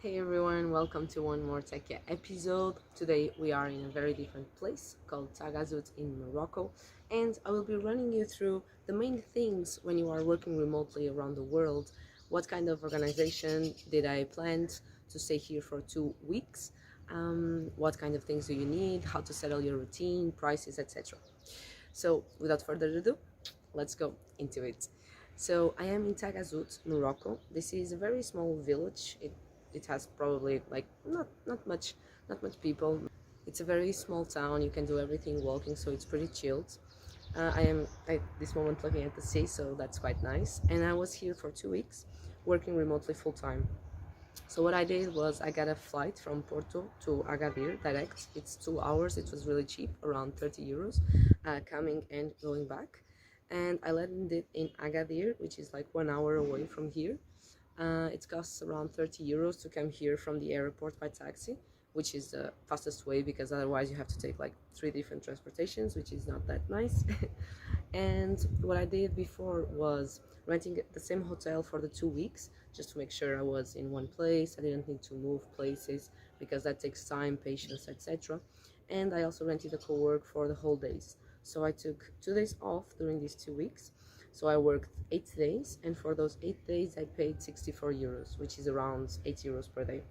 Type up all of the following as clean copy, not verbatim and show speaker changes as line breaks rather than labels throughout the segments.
Hey everyone, welcome to one more Tekya episode. Today we are in a very different place called Taghazout in Morocco, and I will be running you through the main things when you are working remotely around the world. What kind of organization did I plan to stay here for 2 weeks? What kind of things do you need? How to settle your routine, prices, etc. So without further ado, let's go into it. So I am in Taghazout, Morocco. This is a very small village. It has probably like not much people. It's a very small town. You can do everything walking, so it's pretty chilled. I am at this moment looking at the sea, so that's quite nice. And I was here for 2 weeks, working remotely full time. So what I did was I got a flight from Porto to Agadir direct. It's 2 hours. It was really cheap, around 30 euros, coming and going back. And I landed in Agadir, which is like 1 hour away from here. It costs around 30 euros to come here from the airport by taxi, which is the fastest way because otherwise you have to take like 3 different transportations, which is not that nice. And what I did before was renting the same hotel for the 2 weeks just to make sure I was in one place. I didn't need to move places because that takes time, patience, etc. And I also rented a co-work for the whole days. So I took 2 days off during these 2 weeks. So I worked 8 days, and for those 8 days I paid 64 euros, which is around 8 euros per day.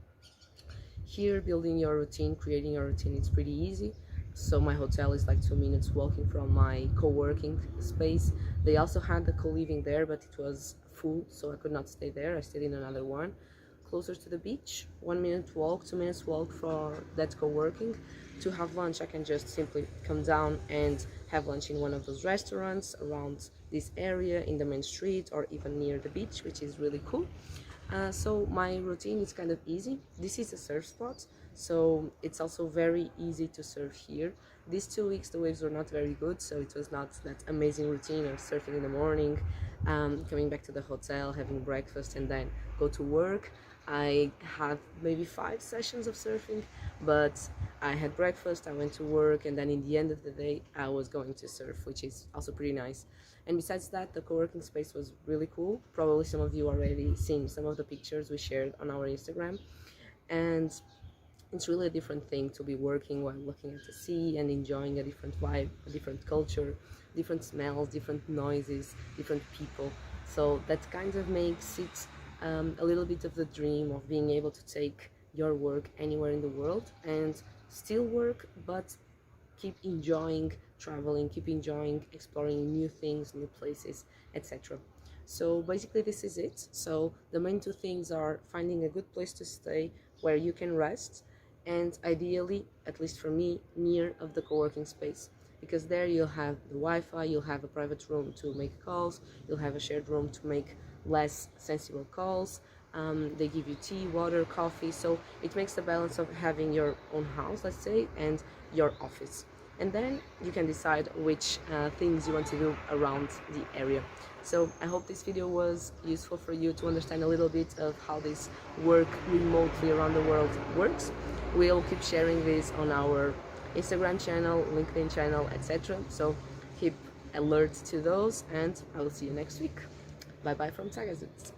Here, building your routine, creating your routine, it's pretty easy. So my hotel is like 2 minutes walking from my co-working space. They also had the co-living there, but it was full, so I could not stay there. I stayed in another one closer to the beach. 1 minute walk, 2 minutes walk for that co-working. To have lunch, I can just simply come down and have lunch in one of those restaurants around this area in the main street or even near the beach, which is really cool. So my routine is kind of easy. This is a surf spot, so it's also very easy to surf here. These 2 weeks the waves were not very good, so it was not that amazing routine of surfing in the morning, coming back to the hotel, having breakfast, and then go to work. I had maybe 5 sessions of surfing, but I had breakfast, I went to work, and then in the end of the day I was going to surf, which is also pretty nice. And besides that, the co-working space was really cool. Probably some of you already seen some of the pictures we shared on our Instagram. And it's really a different thing to be working while looking at the sea and enjoying a different vibe, a different culture, different smells, different noises, different people. So that kind of makes it a little bit of the dream of being able to take your work anywhere in the world and still work, but keep enjoying traveling, keep enjoying exploring new things, new places, etc. So basically this is it. So the main two things are finding a good place to stay where you can rest, and ideally, at least for me, near of the co-working space, because there you'll have the Wi-Fi, you'll have a private room to make calls, you'll have a shared room to make less sensible calls. They give you tea, water, coffee, so it makes the balance of having your own house, let's say, and your office. And then you can decide which things you want to do around the area. So I hope this video was useful for you to understand a little bit of how this work remotely around the world works. We'll keep sharing this on our Instagram channel, LinkedIn channel, etc. So keep alert to those, and I will see you next week. Bye bye from Taghazout.